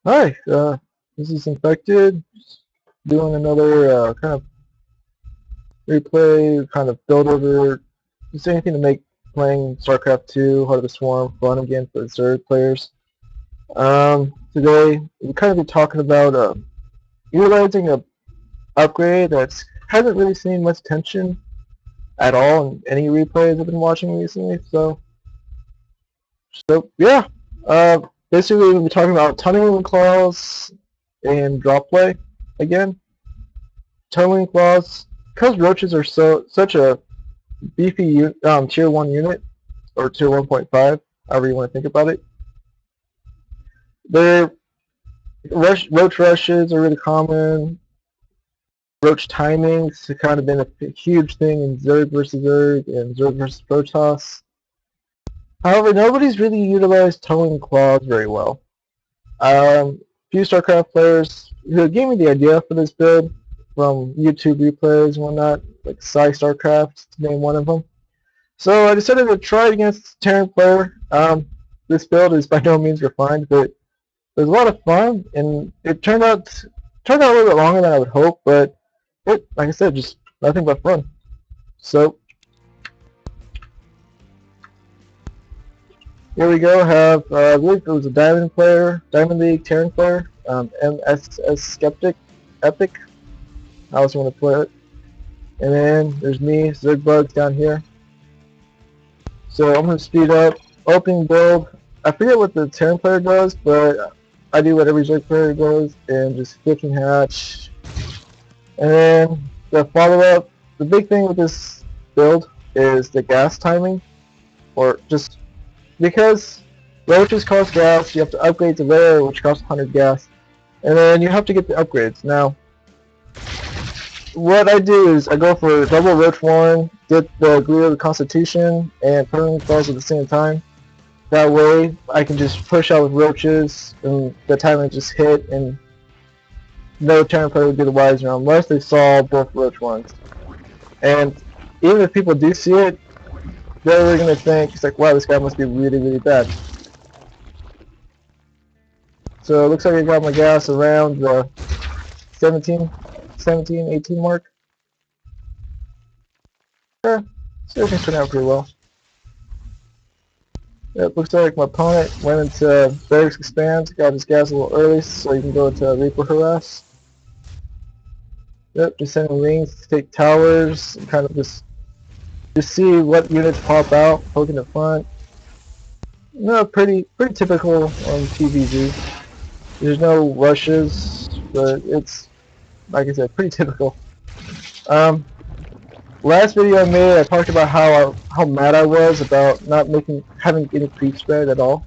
Hi, this is Infected, doing another kind of replay, kind of build over, just anything to make playing StarCraft 2, Heart of the Swarm fun again for Zerg players. Today, we'll kind of be talking about utilizing a upgrade that hasn't really seen much attention at all in any replays I've been watching recently, so yeah, basically we'll be talking about tunneling claws and drop play again. Tunneling claws, because roaches are such a beefy tier 1 unit, or tier 1.5, however you want to think about it. Their roach rushes are really common. Roach timings have kind of been a huge thing in Zerg versus Zerg and Zerg versus Protoss. However, nobody's really utilized tunneling claws very well. Few StarCraft players who gave me the idea for this build from YouTube replays and whatnot, like Psy StarCraft, to name one of them. So I decided to try it against Terran player. This build is by no means refined, but it was a lot of fun, and it turned out a little bit longer than I would hope, but like I said, just nothing but fun. So here we go. Have I believe it was a Diamond League Terran player, MSS Skeptic, Epic. I also want to play it. And then there's me, Zerg Bugs down here. So I'm going to speed up. Opening build. I forget what the Terran player does, but I do what every Zerg player does, and just flicking hatch. And then the follow-up. The big thing with this build is the gas timing, or just because roaches cost gas, you have to upgrade to layer, which costs 100 gas, and then you have to get the upgrades. Now, what I do is I go for double roach warren, get the glue of the Constitution, and tunneling claws at the same time. That way, I can just push out with roaches, and the timing just hit, and no Terran player would be the wiser unless they saw both roach warrens. And even if people do see it, they're going to think, it's like, wow, this guy must be really, really bad. So it looks like I got my gas around the 17, 18 mark. Yeah, still can turn out pretty well. It looks like my opponent went into Barracks Expand, got his gas a little early so he can go into Reaper Harass. Yep, just sending lings to take towers, and kind of just see what units pop out, poking the front. No, pretty typical on TvZ. There's no rushes, but it's, like I said, pretty typical. Last video I made, I talked about how mad I was about not having any creep spread at all.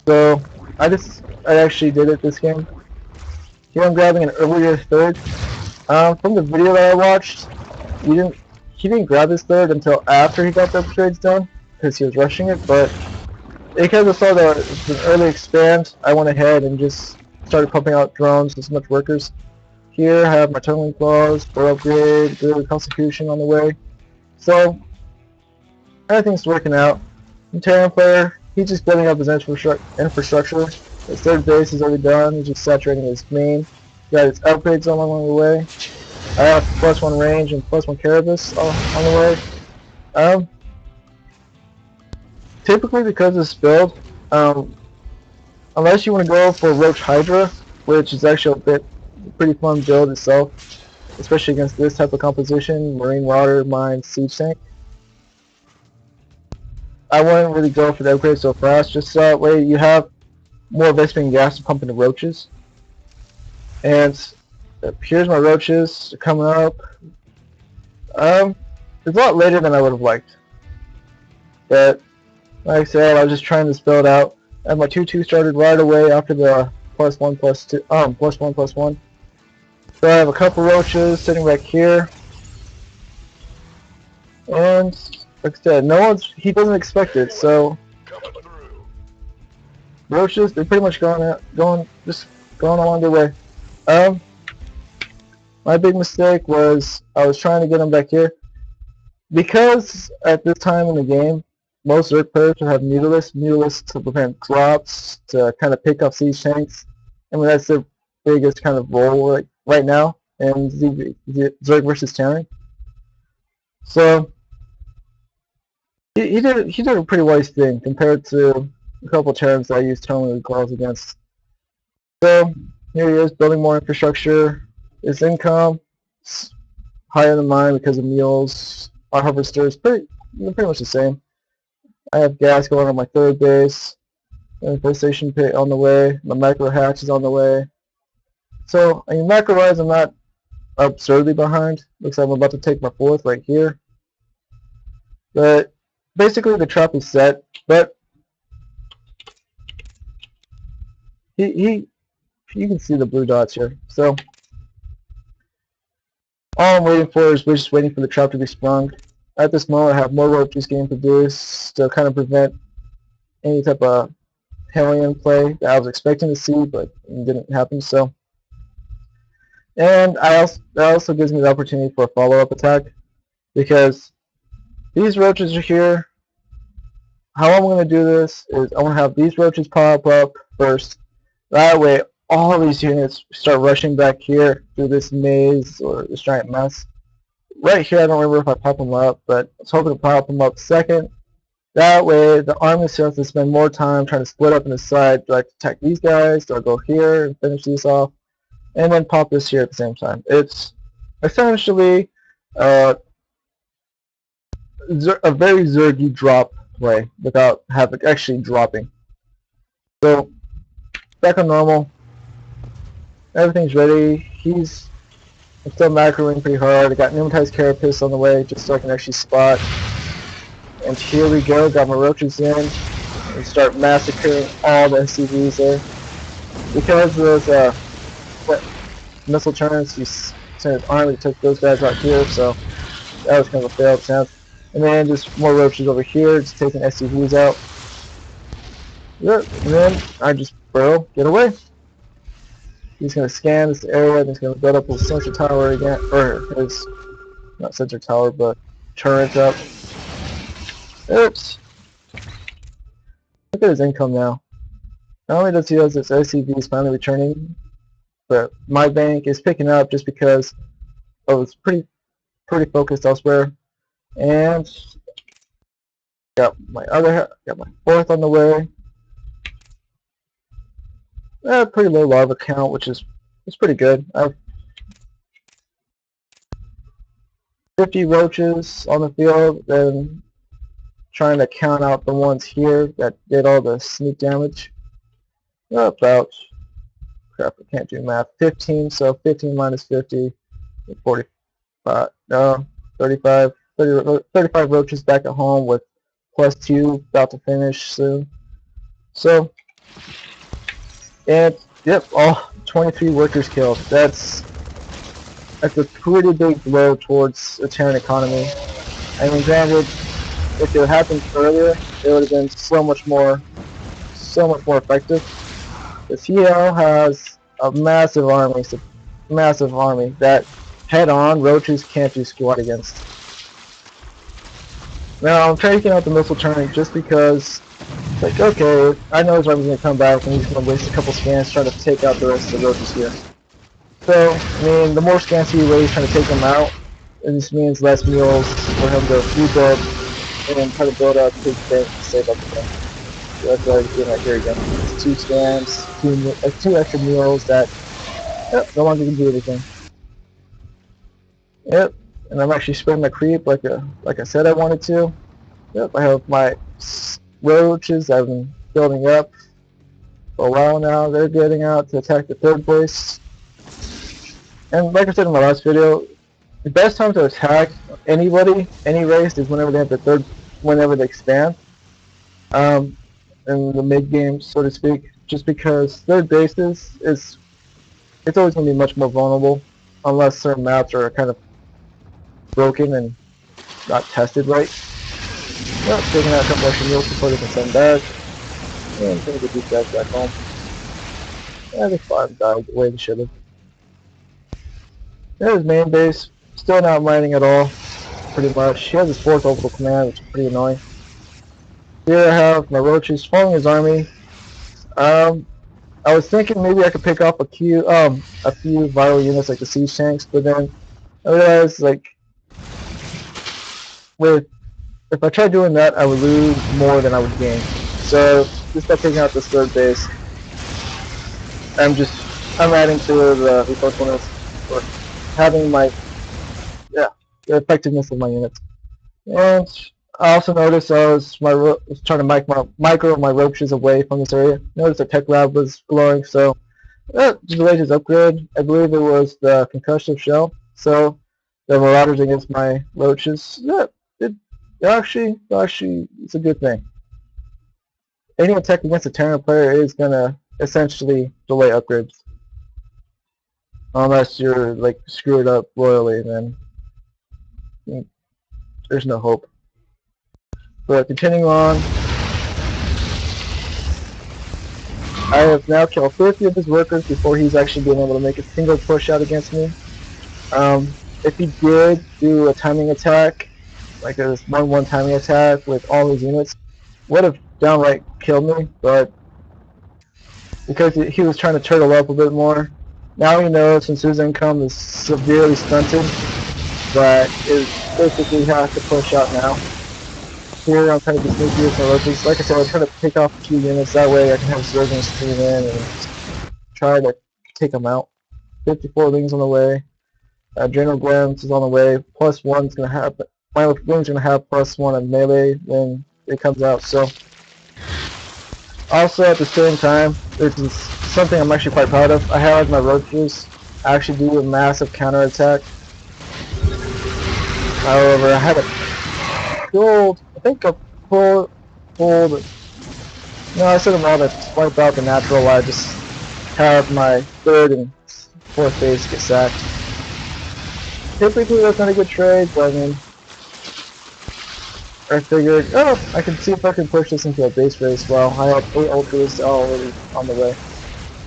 So I actually did it this game. Here I'm grabbing an earlier third. From the video that I watched, he didn't grab his third until after he got the upgrades done, because he was rushing it, but because I saw that it was an early expand, I went ahead and just started pumping out drones and some much workers. Here I have my tunneling claws, for upgrade, good Constitution on the way. So everything's working out. Terran player, he's just building up his infrastructure. His third base is already done, he's just saturating his main. Got his upgrades along the way. I have +1 range and +1 Caribus on the way. Typically because of this build, unless you want to go for Roach Hydra, which is actually a pretty fun build itself, especially against this type of composition, Marine Water, Mine, Siege Tank. I wouldn't really go for the upgrade so fast, just so that way you have more Vespene gas to pump into roaches. And here's my roaches coming up. It's a lot later than I would have liked. But like I said, I was just trying this build out. And my 2-2 started right away after the +1/+1. So I have a couple roaches sitting back here. And like I said, he doesn't expect it, so roaches, they're pretty much going along their way. My big mistake was I was trying to get them back here. Because at this time in the game, most Zerg players will have mutalisks to prevent drops, to kind of pick up siege tanks, I mean, that's their biggest kind of role right now in Zerg versus Terran. So he did a pretty wise thing compared to a couple of Terrans that I used terminal calls against. So here he is building more infrastructure. His income is higher than mine because of mules. Our harvester is pretty much the same. I have gas going on my third base. And PlayStation pit on the way. My macro hatch is on the way. So I mean, macro-wise, I'm not absurdly behind. Looks like I'm about to take my fourth right here. But basically, the trap is set. But you can see the blue dots here. So all I'm waiting for is we're just waiting for the trap to be sprung. At this moment, I have more roaches getting produced to kind of prevent any type of Hellion play that I was expecting to see, but it didn't happen. So, and that also gives me the opportunity for a follow-up attack, because these roaches are here. How I'm going to do this is I'm going to have these roaches pop up first. That way, all these units start rushing back here through this maze or this giant mess. Right here, I don't remember if I pop them up, but I was hoping to pop them up second. That way, the army starts to spend more time trying to split up in the side. Do I attack these guys? Do I go here and finish these off? And then pop this here at the same time. It's essentially a very Zergy drop play without actually dropping. So, back on normal. Everything's ready. I'm still macroing pretty hard. I got pneumatized carapace on the way just so I can actually spot. And here we go, got my roaches in. We start massacring all the SCVs there. Because of those missile turrets, you sent his army to take those guys out here, so that was kind of a failed attempt. And then just more roaches over here, just taking SCVs out. Yep, and then I just burrow, get away. He's going to scan this area, and he's going to build up his sensor tower again, or his, not sensor tower, but turret up. Oops. Look at his income now. Not only does he have his OCVs finally returning, but my bank is picking up just because I was pretty focused elsewhere. And got my fourth on the way. Pretty low larva count, which is pretty good. I have 50 roaches on the field, and trying to count out the ones here that did all the sneak damage. About, crap, I can't do math. 15, so 15 minus 50, 45, no, 35 roaches back at home with +2 about to finish soon. So, and yep, all 23 workers killed. That's a pretty big blow towards the Terran economy. I mean, granted, if it happened earlier, it would have been so much more effective. Because he now has a massive army that head-on roaches can't do squat against. Now I'm taking out the missile turret just because, like, okay, I know his army's gonna come back and he's gonna waste a couple scans trying to take out the rest of the roaches here. So, I mean, the more scans he wastes trying to take them out, it just means less mules for him to rebuild and try to build up his bank to save up the bank. So that's what I'm doing right here again. It's 2 scans, 2 extra mules that no longer can do anything. Yep, and I'm actually spreading my creep like I said I wanted to. Yep, I have my roaches I've been building up for a while now. They're getting out to attack the third base. And like I said in my last video, the best time to attack anybody, any race, is whenever they have whenever they expand. In the mid game, so to speak, just because third bases it's always going to be much more vulnerable unless certain maps are kind of broken and not tested right. Well, taking out a couple extra mules before they can send back, and I'm going to get these guys back home. Yeah, the 5 died the way they should have. There's his main base, still not mining at all, pretty much. He has his 4th orbital command, which is pretty annoying. Here I have my roaches following his army. I was thinking maybe I could pick off a few vital units like the siege tanks, but then I realized like with if I tried doing that, I would lose more than I would gain. So just by taking out this third base, I'm adding to the resourcefulness or having my the effectiveness of my units. And I also noticed was trying to micro my roaches away from this area. Noticed the tech lab was glowing, so just the latest upgrade. I believe it was the concussive shell. So the marauders against my roaches. Yeah, it actually it's a good thing. Any attack against a Terran player is gonna essentially delay upgrades. Unless you're like screwed up royally, then there's no hope. But continuing on, I have now killed 50 of his workers before he's actually been able to make a single push out against me. If he did do a timing attack, like a 1-1 timing attack with all his units, would have downright killed me, but because he was trying to turtle up a bit more, now he knows since his income is severely stunted that it basically has to push out now. Here I'm trying to be sneaky with my roaches. Like I said, I'm trying to pick off a few units, that way I can have Zerg stream in and try to take them out. 54 lings on the way. General Glance is on the way. +1's gonna have my wing's gonna have +1 on melee when it comes out. So also at the same time, this is something I'm actually quite proud of. I had my roaches actually do a massive counterattack. However, I had a pulled. I think I pulled. No, I should have allowed to wipe out the natural. I just have my third and fourth base get sacked. Typically that's not a good trade, but I mean, I figured, oh, I can see if I can push this into a base race. Well, I have 8 ultras already on the way.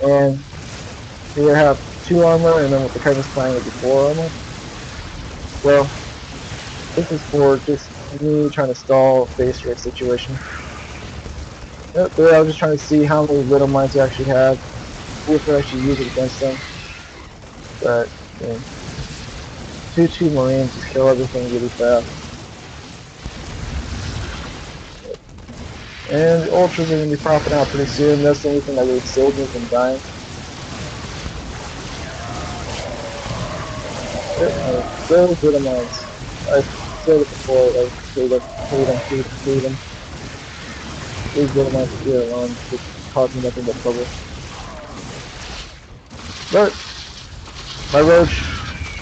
And here I have 2 armor, and then with the Curtis playing it'd be 4 armor. Well, this is for just me trying to stall a base race situation. Yep, I was just trying to see how many little mines I actually have, see if I actually use it against them. But, I mean, 2 Marines just kill everything really fast. And the ultras are going to be popping out pretty soon. That's the only thing that really saved me from dying. Those little mines. I said it before, like, hate them. These little mines here alone just causing nothing but trouble. But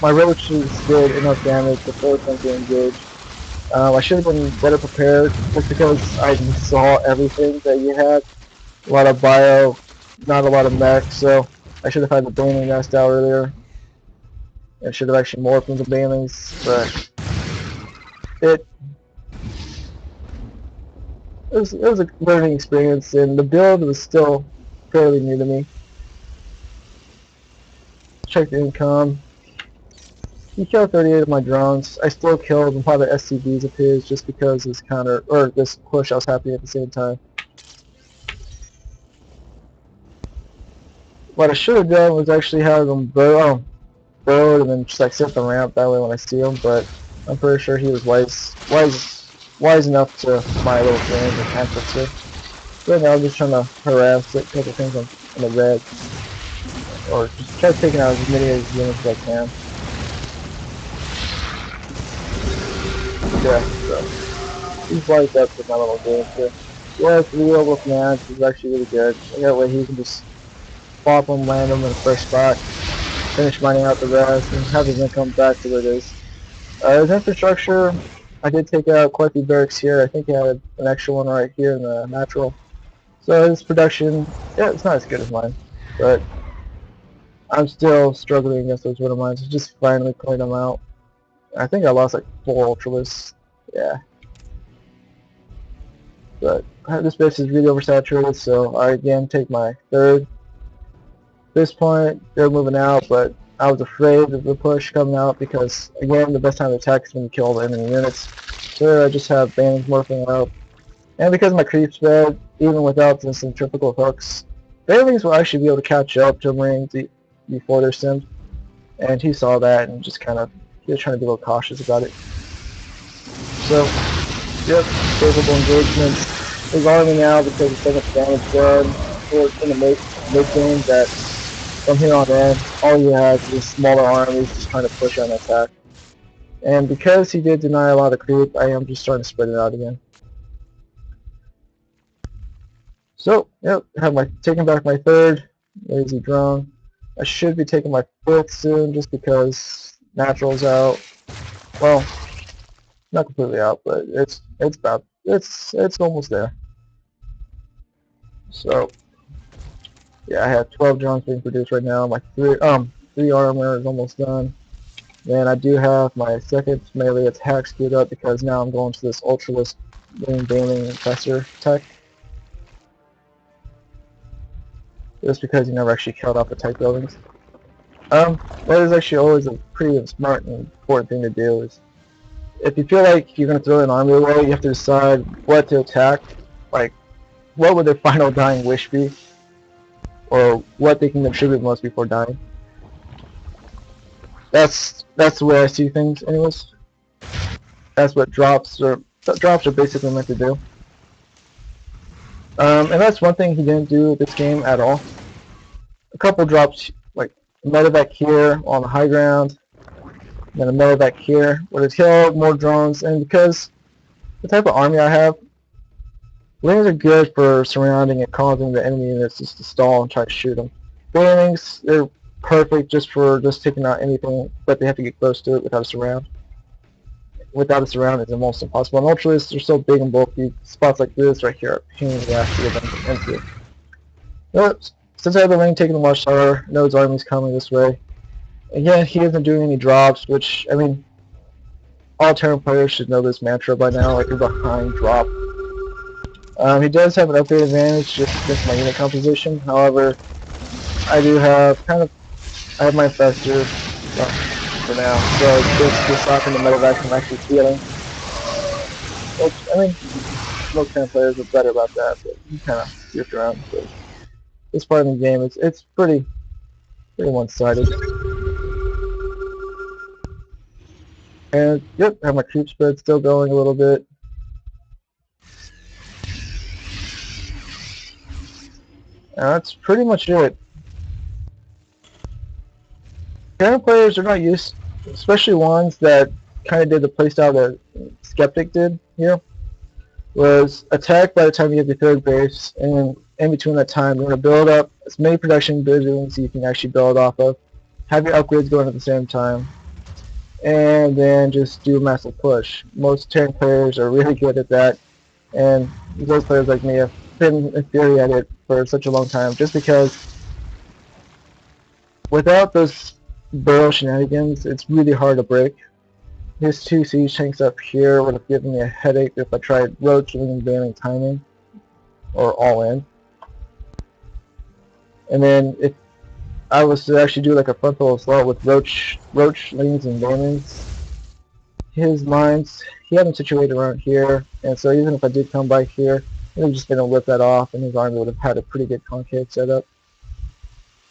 my roaches did enough damage to force them to engage. I should have been better prepared just because I saw everything that you had. A lot of bio, not a lot of mech, so I should have had the Bling nest out earlier. I should have actually morphed into Banelings, but it was a learning experience, and the build was still fairly new to me. Check the income. He killed 38 of my drones. I still killed a lot of SCVs of his just because this this push I was happening at the same time. What I should have done was actually have them burrowed and then just like set the ramp that way when I see him, but I'm pretty sure he was wise enough to my little range and tactics here. Right now I'm just trying to harass it, take the things on the red, or just try taking out as many of his units as I can. Yeah, so he's wiped up with my little game here. Yeah, it's real with man, he's actually really good. And that way he can just pop him, land him in a fresh spot, finish mining out the rest, and have his income back to where it is. His infrastructure, I did take out quite a few barracks here. I think he had an extra one right here in the natural. So his production, yeah, it's not as good as mine, but I'm still struggling against those widow mines. Just finally cleaned them out. I think I lost like 4 ultralists. Yeah. But this base is really oversaturated, so I again take my third. At this point, they're moving out, but I was afraid of the push coming out because, again, the best time to attack is when you kill all the enemy units. So I just have bands morphing out. And because my creep spread, even without the centrifugal hooks, Banelings will actually be able to catch up to Ling before they're simmed, and he saw that and just kind of, he was trying to be a little cautious about it. So, yep, favorable engagement. He's arming now because of so much damage done in the mid-game that from here on in, all he has is smaller armies just trying to push on attack. And because he did deny a lot of creep, I am just starting to spread it out again. So, yep, taking back my third lazy drone. I should be taking my fourth soon just because natural's out. Well, not completely out, but it's almost there. So, yeah, I have 12 drones being produced right now. My three armor is almost done. Then I do have my second melee attack screwed up because now I'm going to this ultralist bailing infestor tech. Just because you never actually killed off the tight buildings. That is actually always a pretty smart and important thing to do. Is if you feel like you're going to throw an army away, you have to decide what to attack. Like, what would their final dying wish be? Or what they can contribute most before dying. That's the way I see things, anyways. That's what drops are basically meant to do. And that's one thing he didn't do this game at all. A couple drops, like a medevac here on the high ground, and then a medevac here, would have killed more drones, and because the type of army I have, lings are good for surrounding and causing the enemy units just to stall and try to shoot them. Banelings, they're perfect just for taking out anything, but they have to get close to it without a surround. Without a surround, it's almost impossible. And ultralists are so big and bulky, spots like this right here are a pain in the ass to get into. But since I have the ling taking the watchtower, know his army's coming this way. Again, he isn't doing any drops, which, I mean, all Terran players should know this mantra by now, like a behind drop. He does have an upgrade advantage just against my unit composition. However, I do have I have my infestor for now, so just stopping the medevac from actually healing. Which, I mean, most Terran players are better about that, but you kind of drift around. So this part of the game, it's pretty one-sided. And yep, I have my creep spread still going a little bit. And that's pretty much it. Terran players are not used, especially ones that kind of did the playstyle that Skeptic did here, was attack by the time you get your third base, and in between that time, you're going to build up as many production buildings you can actually build off of, have your upgrades going at the same time, and then just do a massive push. Most Terran players are really good at that, and those players like me have been in theory at it for such a long time, just because without those barrel shenanigans, it's really hard to break. His two siege tanks up here would have given me a headache if I tried roach, ling, bling timing, or all in. And then if I was to actually do like a frontal assault with roach, lings, and banelings, his lines, he had them situated around here, and so even if I did come by here, he would have just been able to whip that off, and his army would have had a pretty good concave setup,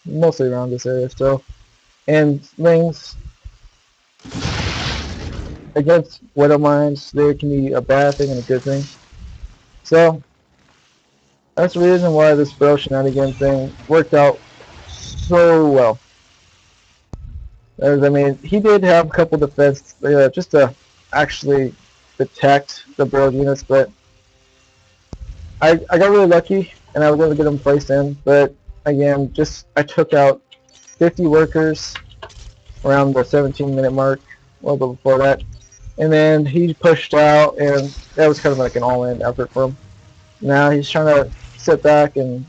mostly around this area. So, and lings against widow mines, they can be a bad thing and a good thing. So that's the reason why this barrel shenanigan thing worked out so well. As, I mean, he did have a couple defense just to actually detect the barrel units, but I got really lucky and I was able to get them placed in. But again, I took out 50 workers around the 17-minute mark, a little bit before that. And then he pushed out, and that was kind of like an all-in effort for him. Now he's trying to sit back and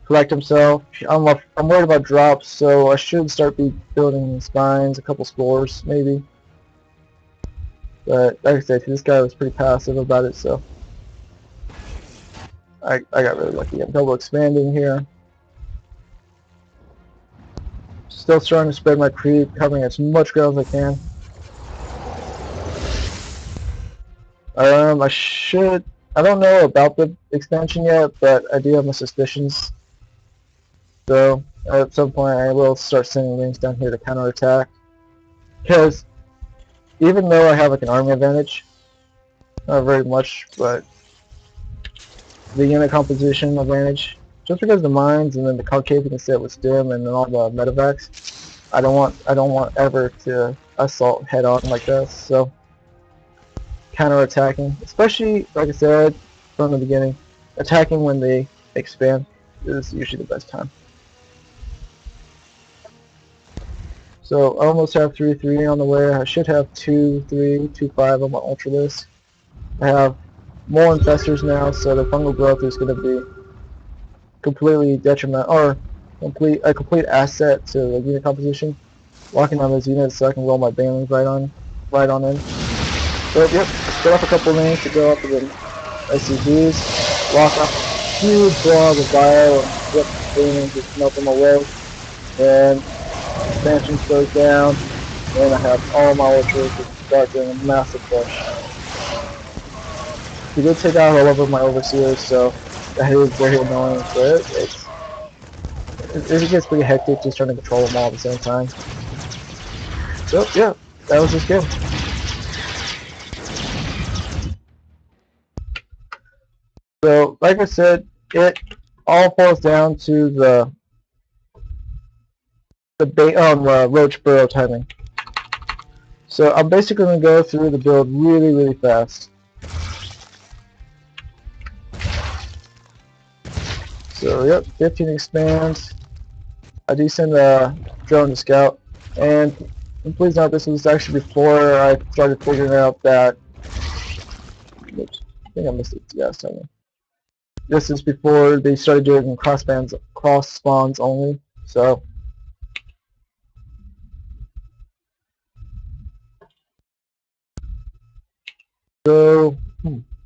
collect himself. I'm worried about drops, so I should start building spines, a couple spores, maybe. But like I said, this guy was pretty passive about it, so I got really lucky. I'm double expanding here. Still trying to spread my creep, covering as much ground as I can. I don't know about the expansion yet, but I do have my suspicions. So at some point I will start sending lings down here to counterattack. Because even though I have like an army advantage, not very much, but the unit composition advantage, just because the mines and then the concave can sit with stim and then all the medevacs, I don't want ever to assault head on like this. So counterattacking, especially like I said from the beginning, attacking when they expand is usually the best time. So I almost have 3-3 on the way. I should have 2-3, 2-5 on my ultra list. I have more infestors now, so the fungal growth is going to be completely detrimental, or a complete asset to the unit composition. Locking on those units so I can roll my banelings right on in. So yep, split up a couple lanes to go up to the ICVs, lock up a huge blob of bio, and yep, banelings just melt them away. And expansion slows down, and I have all my ultras to start doing a massive push. He did take out all of my overseers, so that is very annoying, but it gets pretty hectic just trying to control them all at the same time. So yeah, that was just good. So like I said, it all falls down to the roach burrow timing. So I'm basically going to go through the build really fast. So yep, 15 expands. I do send a drone to scout, and please note this was actually before I started figuring out that. Oops, I think I missed it. Yeah, sorry. This is before they started doing cross spawns only. So.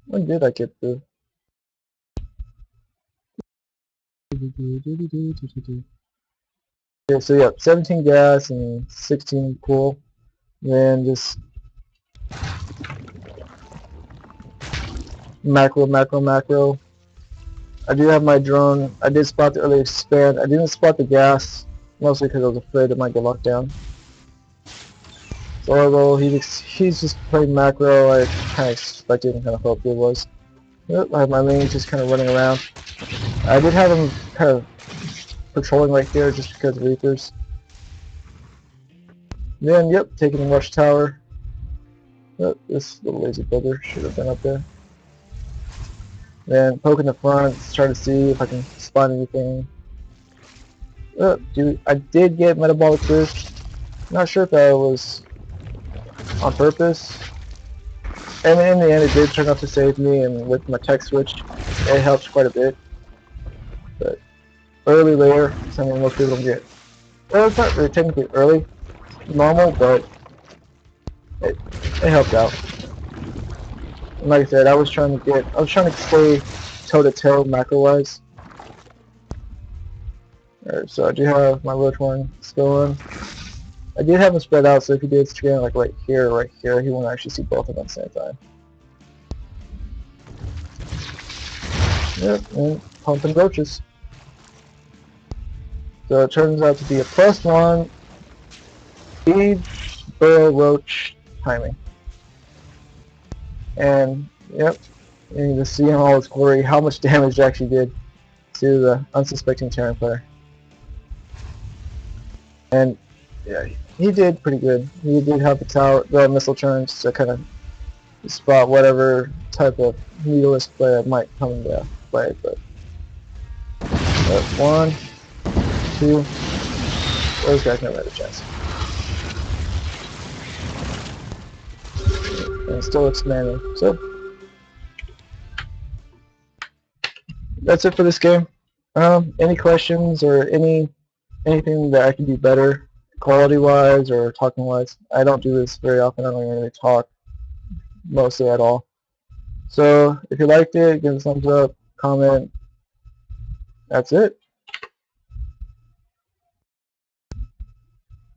When did I get through? Okay, so yeah, 17 gas and 16 cool. Then just macro. I do have my drone. I did spot the early expand. I didn't spot the gas, mostly because I was afraid it might get locked down. So although he's just playing macro, I kind of expected and kind of hoped it was. Yep, I have my ling just kind of running around. I did have him kind of patrolling right here just because of Reapers. Then, yep, taking the watchtower. Yep, this little lazy bugger should have been up there. Then poking the front, try to see if I can spot anything. Dude, I did get metabolic boost. Not sure if that was on purpose. And in the end, it did turn out to save me, and with my tech switch, it helped quite a bit. But early layer, something most people don't get. Well, it's not really technically early, normal, but it helped out. And like I said, I was trying to stay toe-to-toe macro-wise. Alright, so I do have my roach one still in. I did have him spread out, so if he did scan like right here, he won't actually see both of them at the same time. Yep, and pumping roaches. So it turns out to be a +1 speed burrow roach timing. And yep, you can just see in all its glory how much damage it actually did to the unsuspecting Terran player. And yeah, he did pretty good. He did have the missile turns to kind of spot whatever type of needleless player might come into play. But 1, 2, those guys never had a chance. And it's still expanding. So that's it for this game. Any questions or anything that I can do better, quality-wise or talking-wise? I don't do this very often. I don't really talk mostly at all. So if you liked it, give it a thumbs up, comment. That's it.